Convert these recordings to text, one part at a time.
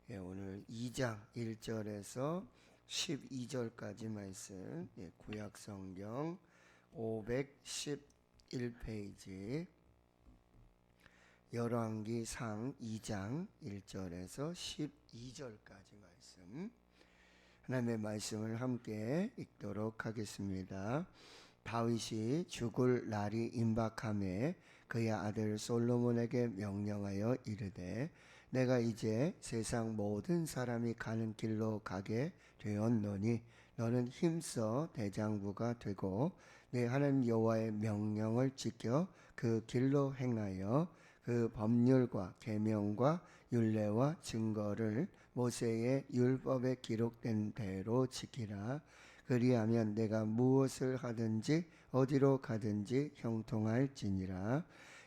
오늘 2장 1절에서 12절까지 말씀, 구약 성경 511페이지 열왕기상 2장 1절에서 12절까지 말씀, 하나님의 말씀을 함께 읽도록 하겠습니다. 다윗이 죽을 날이 임박함에 그의 아들 솔로몬에게 명령하여 이르되, 내가 이제 세상 모든 사람이 가는 길로 가게 되었노니 너는 힘써 대장부가 되고 내 하나님 여호와의 명령을 지켜 그 길로 행하여 그 법률과 계명과 율례와 증거를 모세의 율법에 기록된 대로 지키라. 그리하면 내가 무엇을 하든지 어디로 가든지 형통할지니라.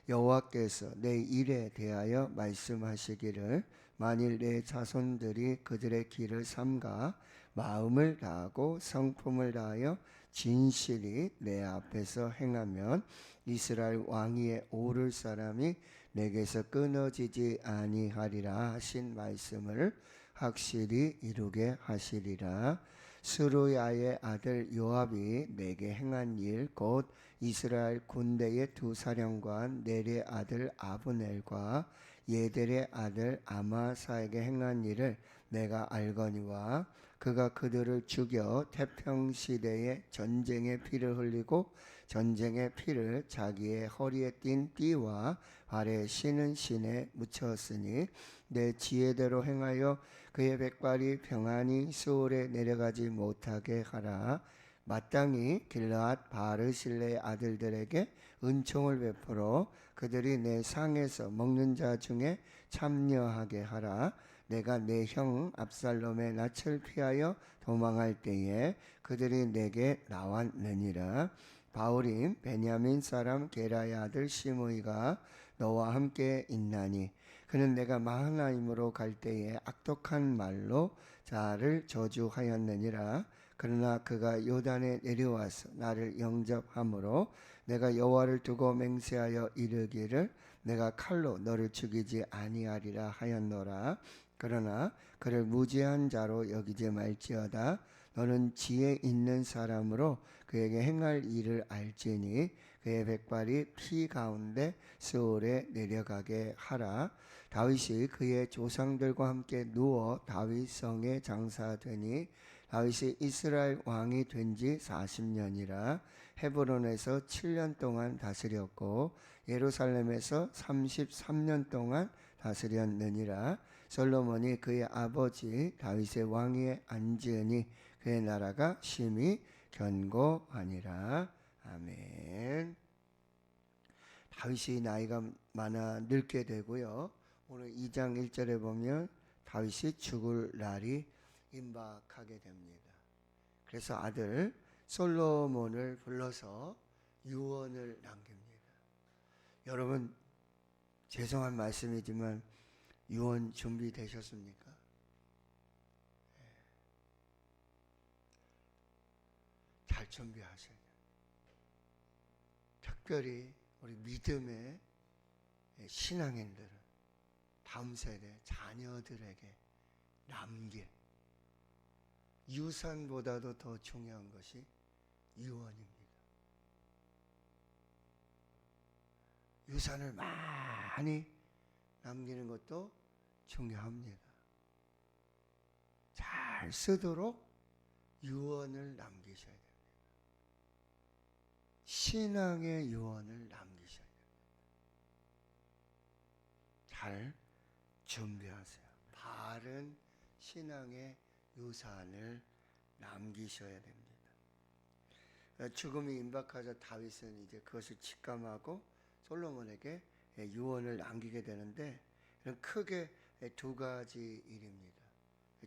여호와께서 내 일에 대하여 말씀하시기를, 만일 내 자손들이 그들의 길을 삼가 마음을 다하고 성품을 다하여 진실이 내 앞에서 행하면 이스라엘 왕위에 오를 사람이 내게서 끊어지지 아니하리라 하신 말씀을 확실히 이루게 하시리라. 스루야의 아들 요압이 내게 행한 일, 곧 이스라엘 군대의 두 사령관 넬의 아들 아브넬과 예델의 아들 아마사에게 행한 일을 내가 알거니와, 그가 그들을 죽여 태평시대에 전쟁의 피를 흘리고 전쟁의 피를 자기의 허리에 띤 띠와 발에 신은 신에 묻혔으니, 내 지혜대로 행하여 그의 백발이 평안히 수월에 내려가지 못하게 하라. 마땅히 길르앗 바르실레의 아들들에게 은총을 베풀어 그들이 내 상에서 먹는 자 중에 참여하게 하라. 내가 내 형 압살롬의 낯을 피하여 도망할 때에 그들이 내게 나왔느니라. 바울임 베냐민 사람 게라의 아들 시므이가 너와 함께 있나니, 그는 내가 마하나임으로 갈 때에 악독한 말로 자를 저주하였느니라. 그러나 그가 요단에 내려와서 나를 영접함으로 내가 여호와를 두고 맹세하여 이르기를, 내가 칼로 너를 죽이지 아니하리라 하였노라. 그러나 그를 무죄한 자로 여기지 말지어다. 너는 지혜 있는 사람으로 그에게 행할 일을 알지니 그의 백발이 피 가운데 스올에 내려가게 하라. 다윗이 그의 조상들과 함께 누워 다윗 성에 장사되니, 다윗이 이스라엘 왕이 된 지 40년이라. 헤브론에서 7년 동안 다스렸고 예루살렘에서 33년 동안 다스렸느니라. 솔로몬이 그의 아버지 다윗의 왕위에 앉으니 그의 나라가 심히 견고하니라. 아멘. 다윗이 나이가 많아 늙게 되고요, 오늘 2장 1절에 보면 다윗이 죽을 날이 임박하게 됩니다. 그래서 아들 솔로몬을 불러서 유언을 남깁니다. 여러분, 죄송한 말씀이지만 유언 준비되셨습니까? 잘 준비하셔야 돼요. 특별히 우리 믿음의 신앙인들은 다음 세대 자녀들에게 남길, 유산보다도 더 중요한 것이 유언입니다. 유산을 많이 남기는 것도 중요합니다. 잘 쓰도록 유언을 남기셔야 됩니다. 신앙의 유언을 남기셔야 됩니다. 잘 준비하세요. 바른 신앙의 유산을 남기셔야 됩니다. 죽음이 임박하자 다윗은 이제 그것을 직감하고 솔로몬에게 유언을 남기게 되는데, 크게 두 가지 일입니다.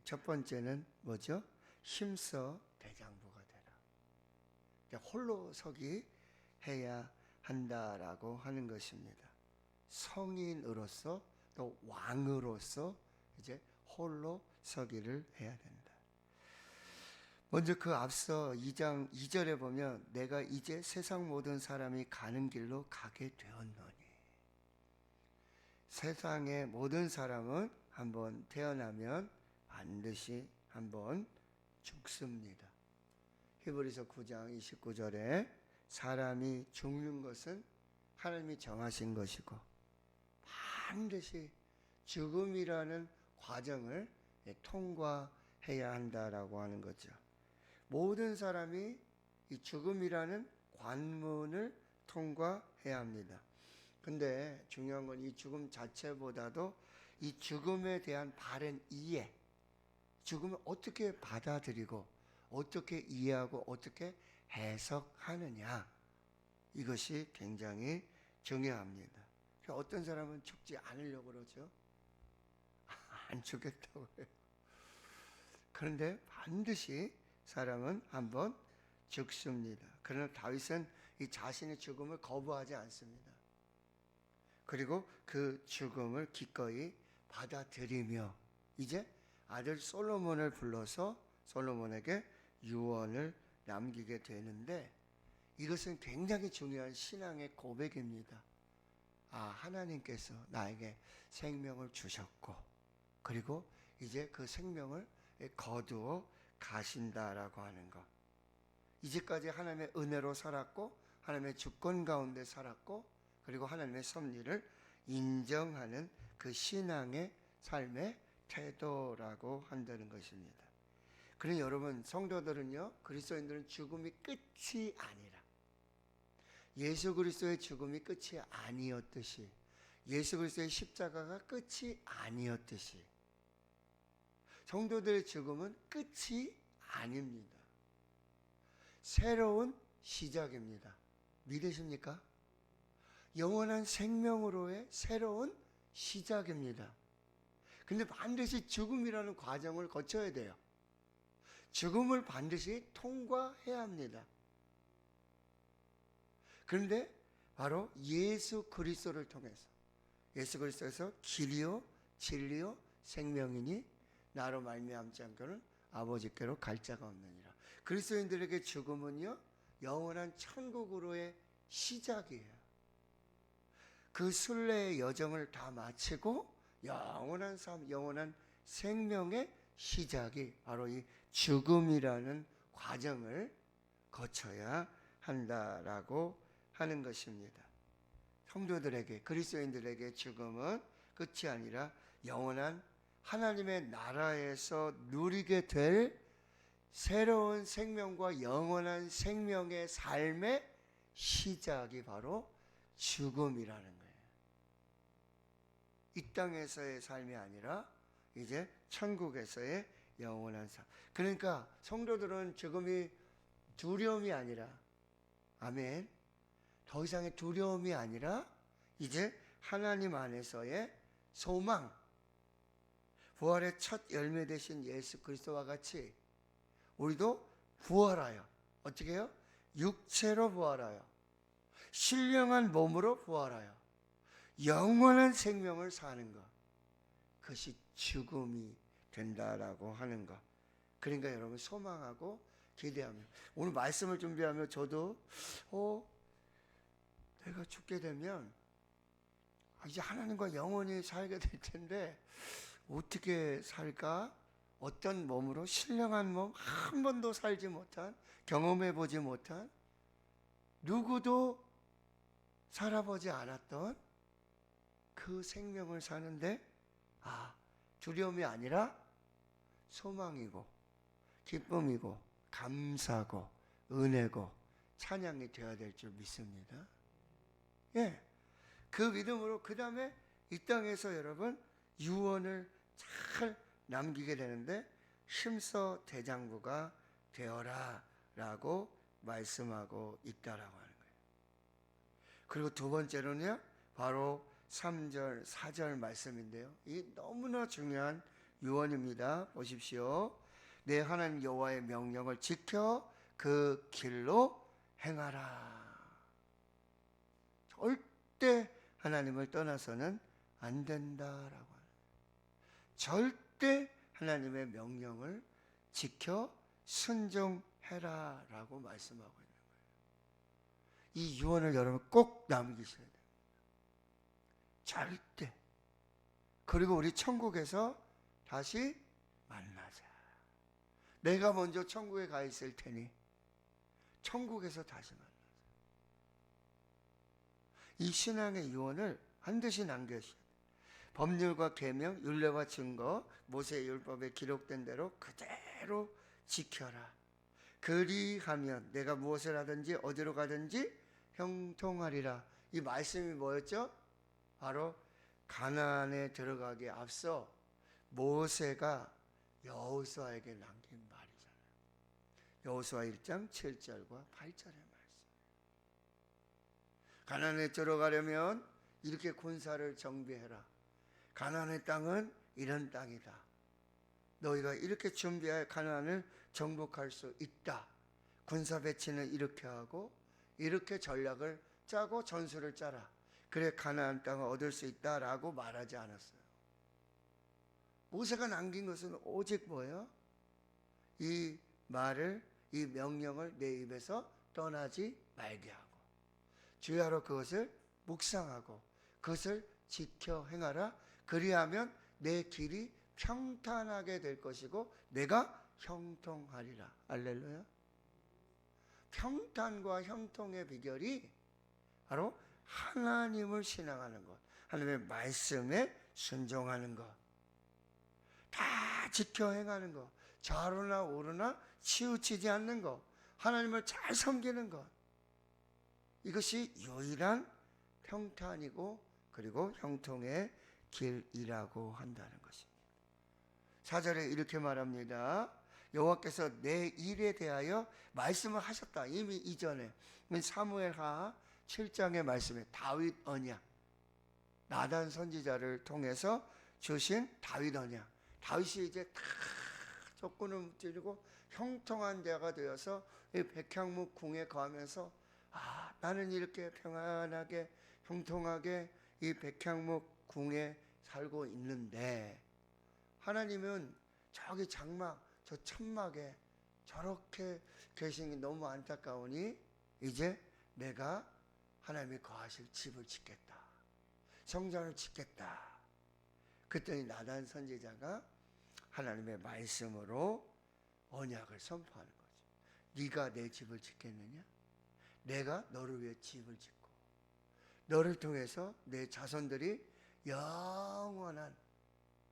첫 번째는 뭐죠? 힘써 대장부가 되라. 홀로 서기 해야 한다라고 하는 것입니다. 성인으로서 또 왕으로서 이제 홀로 서기를 해야 된다. 먼저 그 앞서 2장 2절에 보면, 내가 이제 세상 모든 사람이 가는 길로 가게 되었노니, 세상의 모든 사람은 한번 태어나면 반드시 한번 죽습니다. 히브리서 9장 29절에 사람이 죽는 것은 하나님이 정하신 것이고 반드시 죽음이라는 과정을 통과해야 한다라고 하는 거죠. 모든 사람이 이 죽음이라는 관문을 통과해야 합니다. 근데 중요한 건 이 죽음 자체보다도 이 죽음에 대한 바른 이해, 죽음을 어떻게 받아들이고 어떻게 이해하고 어떻게 해석하느냐, 이것이 굉장히 중요합니다. 어떤 사람은 죽지 않으려고 그러죠. 안 죽겠다고 해요. 그런데 반드시 사람은 한번 죽습니다. 그러나 다윗은 이 자신의 죽음을 거부하지 않습니다. 그리고 그 죽음을 기꺼이 받아들이며 이제 아들 솔로몬을 불러서 솔로몬에게 유언을 남기게 되는데, 이것은 굉장히 중요한 신앙의 고백입니다. 하나님께서 나에게 생명을 주셨고 그리고 이제 그 생명을 거두어 가신다라고 하는 것. 이제까지 하나님의 은혜로 살았고 하나님의 주권 가운데 살았고 그리고 하나님의 섭리를 인정하는 그 신앙의 삶의 태도라고 한다는 것입니다. 그러니 여러분, 성도들은요, 그리스도인들은 죽음이 끝이 아니라 예수 그리스도의 죽음이 끝이 아니었듯이, 예수 그리스도의 십자가가 끝이 아니었듯이 성도들의 죽음은 끝이 아닙니다. 새로운 시작입니다. 믿으십니까? 영원한 생명으로의 새로운 시작입니다. 근데 반드시 죽음이라는 과정을 거쳐야 돼요. 죽음을 반드시 통과해야 합니다. 그런데 바로 예수 그리스도를 통해서, 예수 그리스도에서 길이요 진리요 생명이니 나로 말미암지 않고는 아버지께로 갈 자가 없느니라. 그리스도인들에게 죽음은요, 영원한 천국으로의 시작이에요. 그 순례의 여정을 다 마치고 영원한 삶, 영원한 생명의 시작이 바로 이 죽음이라는 과정을 거쳐야 한다라고 하는 것입니다. 성도들에게, 그리스도인들에게 죽음은 끝이 아니라 영원한 하나님의 나라에서 누리게 될 새로운 생명과 영원한 생명의 삶의 시작이 바로 죽음이라는 거예요. 이 땅에서의 삶이 아니라 이제 천국에서의 영원한 삶. 그러니까 성도들은 죽음이 두려움이 아니라, 아멘, 더 이상의 두려움이 아니라 이제 하나님 안에서의 소망, 부활의 첫 열매 되신 예수 그리스도와 같이 우리도 부활하여, 어떻게 해요? 육체로 부활하여, 신령한 몸으로 부활하여 영원한 생명을 사는 것, 그것이 죽음이 된다라고 하는 것. 그러니까 여러분, 소망하고 기대하며, 오늘 말씀을 준비하며 저도 내가 죽게 되면 이제 하나님과 영원히 살게 될 텐데 어떻게 살까? 어떤 몸으로, 신령한 몸, 한 번도 살지 못한, 경험해 보지 못한, 누구도 살아보지 않았던 그 생명을 사는데, 두려움이 아니라 소망이고 기쁨이고 감사고 은혜고 찬양이 되어야 될 줄 믿습니다. 예, 그 믿음으로 그 다음에 이 땅에서 여러분 유언을 잘 남기게 되는데, 힘써 대장부가 되어라 라고 말씀하고 있다라고 하는 거예요. 그리고 두 번째로는요, 바로 3절 4절 말씀인데요, 이 너무나 중요한 유언입니다. 보십시오. 내 하나님 여호와의 명령을 지켜 그 길로 행하라. 절대 하나님을 떠나서는 안 된다라고 하는 거예요. 절대 하나님의 명령을 지켜 순종해라 라고 말씀하고 있는 거예요. 이 유언을 여러분 꼭 남기셔야 돼요. 절대 그리고 우리 천국에서 다시 만나자. 내가 먼저 천국에 가 있을 테니 천국에서 다시 만나자. 이 신앙의 유언을 반드시 남겨주셔야 돼요. 법률과 계명, 율례와 증거, 모세의 율법에 기록된 대로 그대로 지켜라. 그리하면 내가 무엇을 하든지 어디로 가든지 형통하리라. 이 말씀이 뭐였죠? 바로 가나안에 들어가기에 앞서 모세가 여호수아에게 남긴 말이잖아요. 여호수아 1장 7절과 8절의 말씀. 가나안에 들어가려면 이렇게 군사를 정비해라. 가나안의 땅은 이런 땅이다. 너희가 이렇게 준비해 가나안을 정복할 수 있다. 군사 배치는 이렇게 하고 이렇게 전략을 짜고 전술을 짜라. 그래 가나안 땅을 얻을 수 있다라고 말하지 않았어요. 모세가 남긴 것은 오직 뭐예요? 이 말을, 이 명령을 내 입에서 떠나지 말게 하고 주야로 그것을 묵상하고 그것을 지켜 행하라. 그리하면 내 길이 평탄하게 될 것이고 내가 형통하리라. 할렐루야. 평탄과 형통의 비결이 바로 하나님을 신앙하는 것, 하나님의 말씀에 순종하는 것, 다 지켜 행하는 것, 좌로나 우로나 치우치지 않는 것, 하나님을 잘 섬기는 것, 이것이 유일한 평탄이고 그리고 형통의 길이라고 한다는 것입니다. 4절에 이렇게 말합니다. 여호와께서 내 일에 대하여 말씀을 하셨다. 이미 이전에 사무엘하 7장의 말씀에 다윗 언약, 나단 선지자를 통해서 주신 다윗 언약. 다윗이 이제 다 조건을 무찌르고 형통한 자가 되어서 백향목 궁에 거하면서 나는 이렇게 평안하게 형통하게 이 백향목 궁에 살고 있는데 하나님은 저기 장막 저 천막에 저렇게 계신 게 너무 안타까우니 이제 내가 하나님이 거하실 집을 짓겠다. 성전을 짓겠다. 그랬더니 나단 선지자가 하나님의 말씀으로 언약을 선포하는 거죠. 네가 내 집을 짓겠느냐? 내가 너를 위해 집을 짓고 너를 통해서 내 자손들이 영원한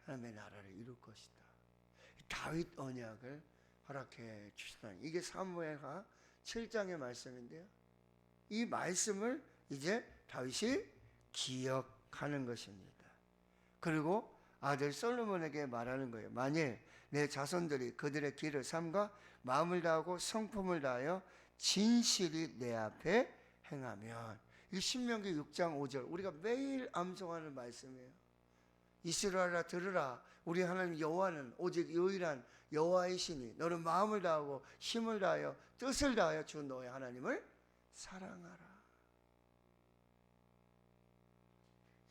하나님의 나라를 이룰 것이다. 다윗 언약을 허락해 주시다. 이게 사무엘하 7장의 말씀인데요. 이 말씀을 이제 다윗이 기억하는 것입니다. 그리고 아들 솔로몬에게 말하는 거예요. 만일 내 자손들이 그들의 길을 삼가 마음을 다하고 성품을 다하여 진실이 내 앞에 행하면, 이 신명기 6장 5절 우리가 매일 암송하는 말씀이에요. 이스라엘아 들으라. 우리 하나님 여호와는 오직 유일한 여호와이시니 너는 마음을 다하고 힘을 다하여 뜻을 다하여 주 너의 하나님을 사랑하라.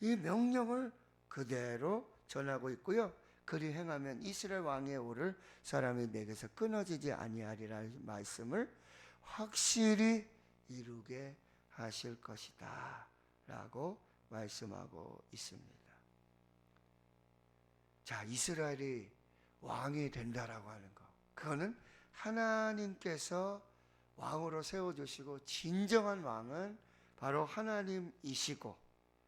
이 명령을 그대로 전하고 있고요. 그리 행하면 이스라엘 왕에 오를 사람이 내게서 끊어지지 아니하리라는 말씀을 확실히 이루게 하실 것이다 라고 말씀하고 있습니다. 자, 이스라엘이 왕이 된다라고 하는 거, 그거는 하나님께서 왕으로 세워주시고 진정한 왕은 바로 하나님이시고,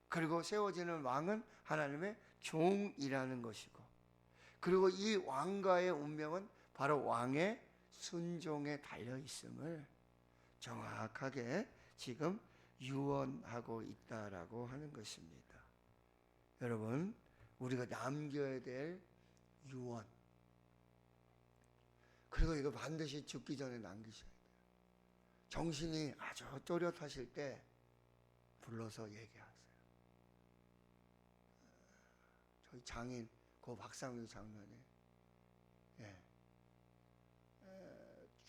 그리고 세워지는 왕은 하나님의 종이라는 것이고, 그리고 이 왕가의 운명은 바로 왕의 순종에 달려있음을 정확하게 지금 유언하고 있다라고 하는 것입니다. 여러분, 우리가 남겨야 될 유언, 그리고 이거 반드시 죽기 전에 남기셔야 돼요. 정신이 아주 또렷하실 때 불러서 얘기하세요. 저희 장인 고 박상규 장로님,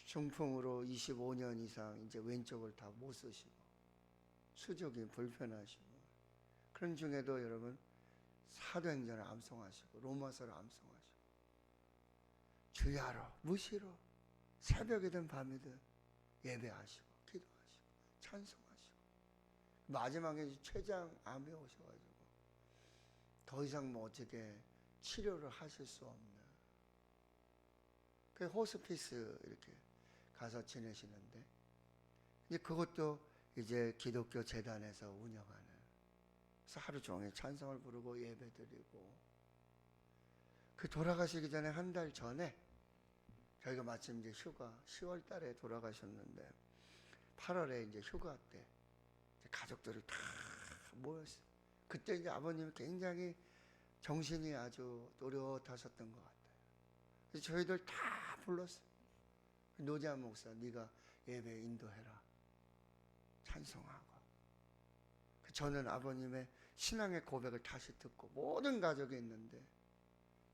중풍으로 25년 이상 이제 왼쪽을 다 못 쓰시고 수족이 불편하시고, 그런 중에도 여러분 사도행전을 암송하시고 로마서를 암송하시고 주야로 무시로 새벽이든 밤이든 예배하시고 기도하시고 찬송하시고, 마지막에 췌장암이 오셔가지고 더 이상 뭐 어떻게 치료를 하실 수 없는, 그 호스피스 이렇게 가서 지내시는데, 이제 그것도 이제 기독교 재단에서 운영하는, 그래서 하루 종일 찬송을 부르고 예배드리고, 그 돌아가시기 전에 한 달 전에 저희가 마침 이제 휴가 10월 달에 돌아가셨는데 8월에 이제 휴가 때 이제 가족들이 다 모였어요. 그때 이제 아버님이 굉장히 정신이 아주 또렷하셨던 것 같아요. 그래서 저희들 다 불렀어요. 노재한 목사, 네가 예배 인도해라, 찬송하고. 저는 아버님의 신앙의 고백을 다시 듣고, 모든 가족이 있는데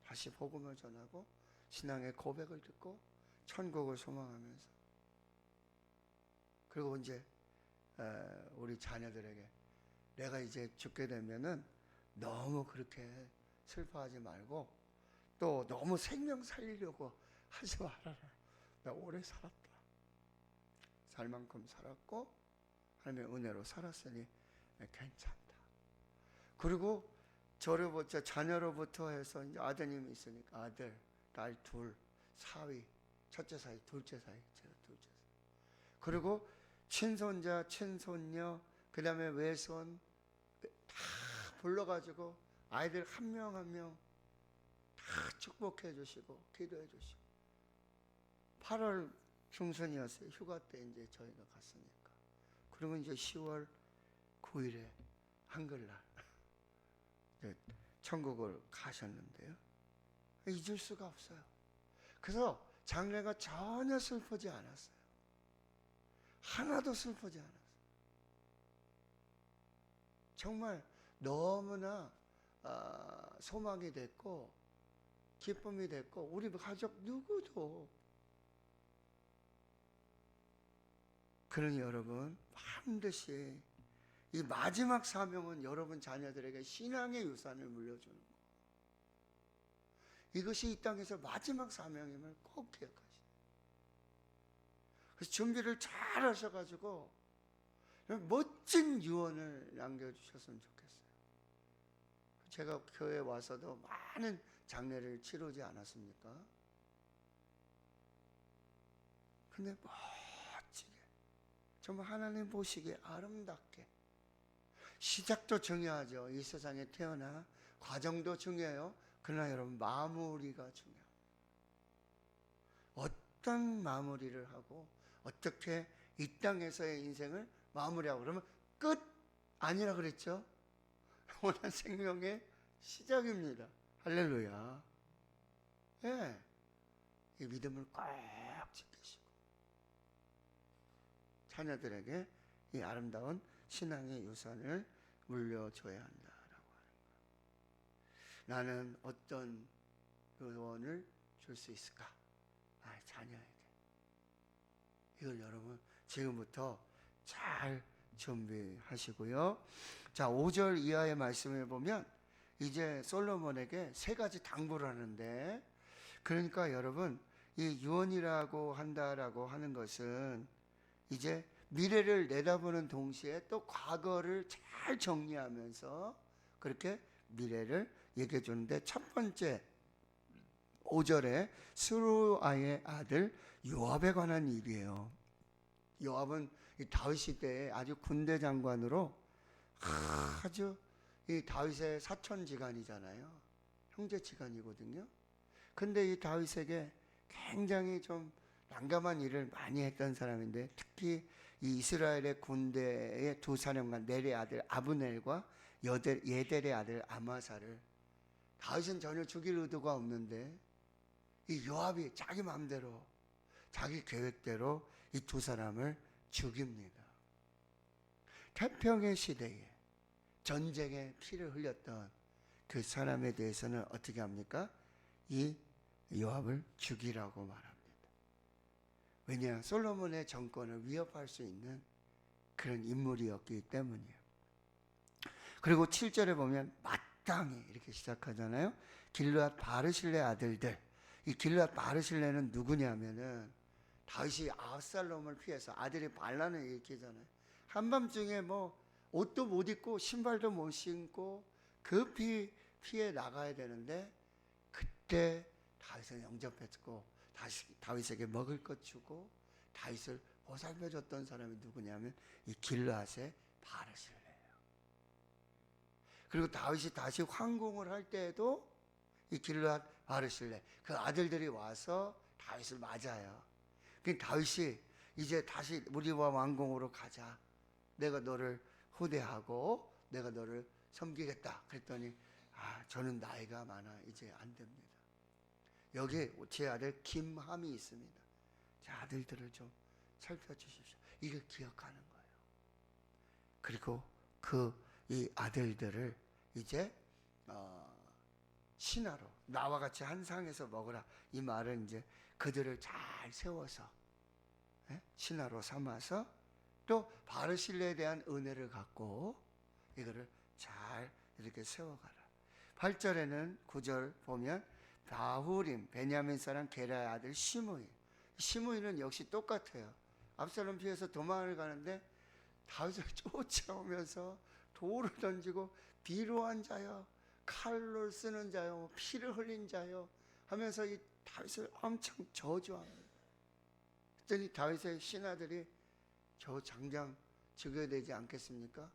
다시 복음을 전하고 신앙의 고백을 듣고 천국을 소망하면서, 그리고 이제 우리 자녀들에게 내가 이제 죽게 되면은 너무 그렇게 슬퍼하지 말고 또 너무 생명 살리려고 하지 말아라. 나 오래 살았다. 살 만큼 살았고 하나님의 은혜로 살았으니 괜찮다. 그리고 저로부터, 자녀로부터 해서 이제 아드님이 있으니까 아들, 딸 둘, 사위, 첫째 사위, 둘째 사위, 제가 둘째 사위. 그리고 친손자, 친손녀, 그 다음에 외손 다 불러가지고 아이들 한 명 한 명 다 축복해 주시고 기도해 주시고. 8월 중순이었어요. 휴가 때 이제 저희가 갔으니까. 그리고 이제 10월 9일에 한글날 천국을 가셨는데요. 잊을 수가 없어요. 그래서 장례가 전혀 슬프지 않았어요. 하나도 슬프지 않았어요. 정말 너무나 소망이 됐고 기쁨이 됐고, 우리 가족 누구도. 그러니 여러분, 반드시 이 마지막 사명은 여러분 자녀들에게 신앙의 유산을 물려주는 거. 이것이 이 땅에서 마지막 사명임을 꼭 기억하시오. 그래서 준비를 잘 하셔가지고 멋진 유언을 남겨주셨으면 좋겠어요. 제가 교회에 와서도 많은 장례를 치르지 않았습니까? 근데 멋지게, 정말 하나님 보시기에 아름답게, 시작도 중요하죠. 이 세상에 태어나 과정도 중요해요. 그러나 여러분, 마무리가 중요합니다. 어떤 마무리를 하고 어떻게 이 땅에서의 인생을 마무리하고, 그러면 끝 아니라 그랬죠. 영원한 생명의 시작입니다. 할렐루야. 예, 이 믿음을 꼭 지키시고 자녀들에게 이 아름다운 신앙의 유산을 물려줘야 한다라고 하는 거예요. 나는 어떤 유언을 줄 수 있을까? 자녀에게. 이걸 여러분 지금부터 잘 준비하시고요. 자, 5절 이하의 말씀을 보면 이제 솔로몬에게 3가지 당부를 하는데, 그러니까 여러분, 이 유언이라고 한다라고 하는 것은 이제 미래를 내다보는 동시에 또 과거를 잘 정리하면서 그렇게 미래를 얘기해 주는데, 첫 번째 5절에 스루아의 아들 요압에 관한 일이에요. 요압은 이 다윗 시대에 아주 군대 장관으로 아주 이 다윗의 사촌지간이잖아요. 형제지간이거든요. 근데 이 다윗에게 굉장히 좀 난감한 일을 많이 했던 사람인데, 특히 이 이스라엘의 군대의 두 사령관 넬의 아들 아브넬과 예델의 아들 아마사를 다윗은 전혀 죽일 의도가 없는데 이 요압이 자기 마음대로 자기 계획대로 이 두 사람을 죽입니다. 태평의 시대에 전쟁에 피를 흘렸던 그 사람에 대해서는 어떻게 합니까? 이 요압을 죽이라고 말합니다. 왜냐? 솔로몬의 정권을 위협할 수 있는 그런 인물이었기 때문이에요. 그리고 7절에 보면 마땅히 이렇게 시작하잖아요. 길르앗 바르실레 아들들. 이 길르앗 바르실레는 누구냐면은 다윗이 아브살롬을 피해서 아들이 반란을 일으키잖아요. 한밤중에 뭐 옷도 못 입고 신발도 못 신고 급히 피해 나가야 되는데 그때 다윗을 영접했고 다시 다윗에게 먹을 것 주고 다윗을 보살펴줬던 사람이 누구냐면 이 길르앗의 바르실레예요. 그리고 다윗이 다시 황궁을 할 때에도 이 길르앗 바르실레 그 아들들이 와서 다윗을 맞아요. 그 다윗이 이제 다시 우리와 왕궁으로 가자. 내가 너를 후대하고 내가 너를 섬기겠다. 그랬더니 저는 나이가 많아 이제 안 됩니다. 여기 제 아들 김함이 있습니다. 제 아들들을 좀 살펴주십시오. 이걸 기억하는 거예요. 그리고 이 아들들을 이제 신하로 나와 같이 한 상에서 먹으라. 이 말은 이제 그들을 잘 세워서 신하로 삼아서 또 바르실레에 대한 은혜를 갖고 이거를 잘 이렇게 세워가라. 8절에는 9절 보면 바후림 베냐민 사람 게라의 아들 시므이. 시므이는 역시 똑같아요. 압살롬 피해서 도망을 가는데 다윗을 쫓아오면서 돌을 던지고 비루한 자여 칼을 쓰는 자여 피를 흘린 자여 하면서 이 다윗을 엄청 저주합니다. 그랬더니 다윗의 신하들이 저 장장 죽여야 되지 않겠습니까?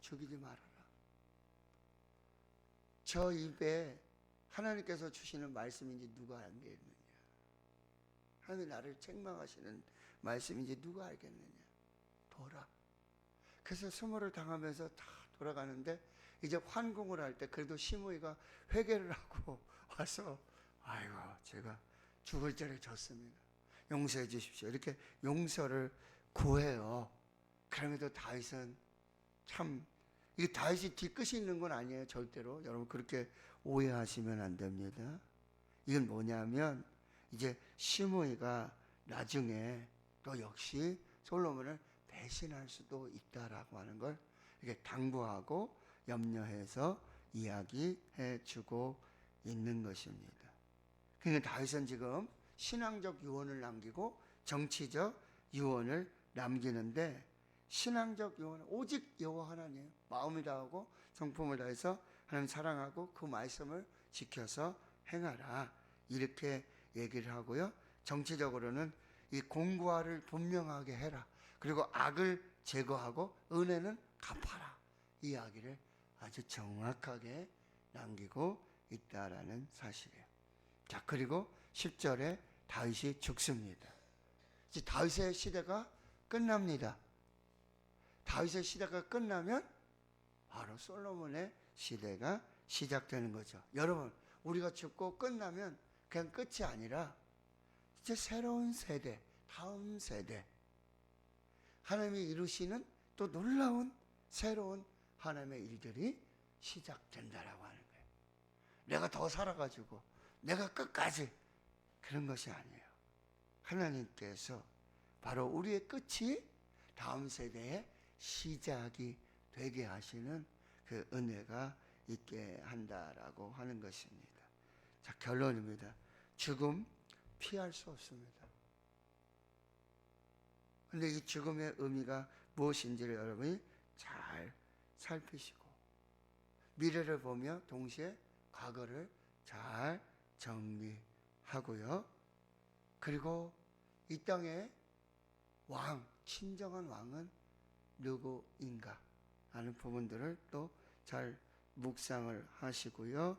죽이지 말아라. 저 입에 하나님께서 주시는 말씀인지 누가 알겠느냐? 하나님이 나를 책망하시는 말씀인지 누가 알겠느냐? 보라. 그래서 수모를 당하면서 다 돌아가는데 이제 환궁을 할 때 그래도 시므이가 회개를 하고 와서 아이고 제가 죽을 죄를 졌습니다. 용서해 주십시오. 이렇게 용서를 구해요. 그럼에도 다윗은 참 이게 다윗이 뒤끝이 있는 건 아니에요. 절대로. 여러분 그렇게 오해하시면 안 됩니다. 이건 뭐냐면 이제 시므이가 나중에 또 역시 솔로몬을 배신할 수도 있다라고 하는 걸 이렇게 당부하고 염려해서 이야기해 주고 있는 것입니다. 그러니까 다윗은 지금 신앙적 유언을 남기고 정치적 유언을 남기는데 신앙적 유언은 오직 여호와 하나님 마음을 다하고 성품을 다해서 하나님 사랑하고 그 말씀을 지켜서 행하라 이렇게 얘기를 하고요. 정치적으로는 이 공고화를 분명하게 해라. 그리고 악을 제거하고 은혜는 갚아라. 이 이야기를 아주 정확하게 남기고 있다라는 사실이에요. 자, 그리고 10절에 다윗이 죽습니다. 이제 다윗의 시대가 끝납니다. 다윗의 시대가 끝나면 바로 솔로몬의 시대가 시작되는 거죠. 여러분, 우리가 죽고 끝나면 그냥 끝이 아니라 이제 새로운 세대, 다음 세대 하나님이 이루시는 또 놀라운 새로운 하나님의 일들이 시작된다라고 하는 거예요. 내가 더 살아가지고 내가 끝까지 그런 것이 아니에요. 하나님께서 바로 우리의 끝이 다음 세대의 시작이 되게 하시는 그 은혜가 있게 한다라고 하는 것입니다. 자, 결론입니다. 죽음 피할 수 없습니다. 근데 이 죽음의 의미가 무엇인지를 여러분이 잘 살피시고 미래를 보며 동시에 과거를 잘 정리하고요. 그리고 이 땅의 왕, 진정한 왕은 누구인가 하는 부분들을 또 잘 묵상을 하시고요.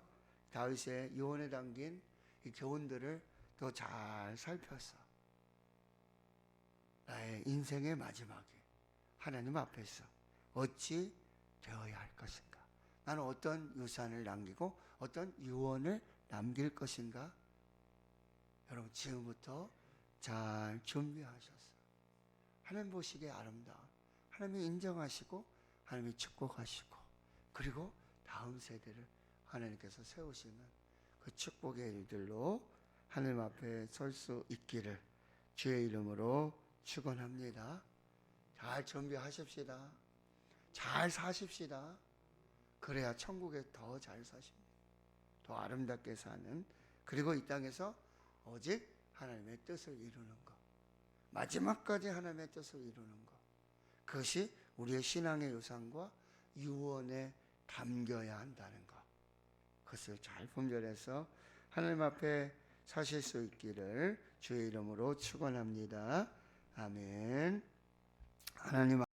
다윗의 유언에 담긴 이 교훈들을 또 잘 살펴서 나의 인생의 마지막에 하나님 앞에서 어찌 되어야 할 것인가? 나는 어떤 유산을 남기고 어떤 유언을 남길 것인가? 여러분 지금부터 잘 준비하셔서 하나님 보시기에 아름다운 하나님이 인정하시고 하나님이 축복하시고 그리고 다음 세대를 하나님께서 세우시는 그 축복의 일들로 하나님 앞에 설 수 있기를 주의 이름으로 축원합니다. 잘 준비하십시다. 잘 사십시다. 그래야 천국에 더 잘 사십니다. 더 아름답게 사는 그리고 이 땅에서 오직 하나님의 뜻을 이루는 것 마지막까지 하나님의 뜻을 이루는 것 그것이 우리의 신앙의 유산과 유언에 담겨야 한다는 것 그것을 잘 분별해서 하나님 앞에 사실 수 있기를 주의 이름으로 축원합니다. 아멘. 하나님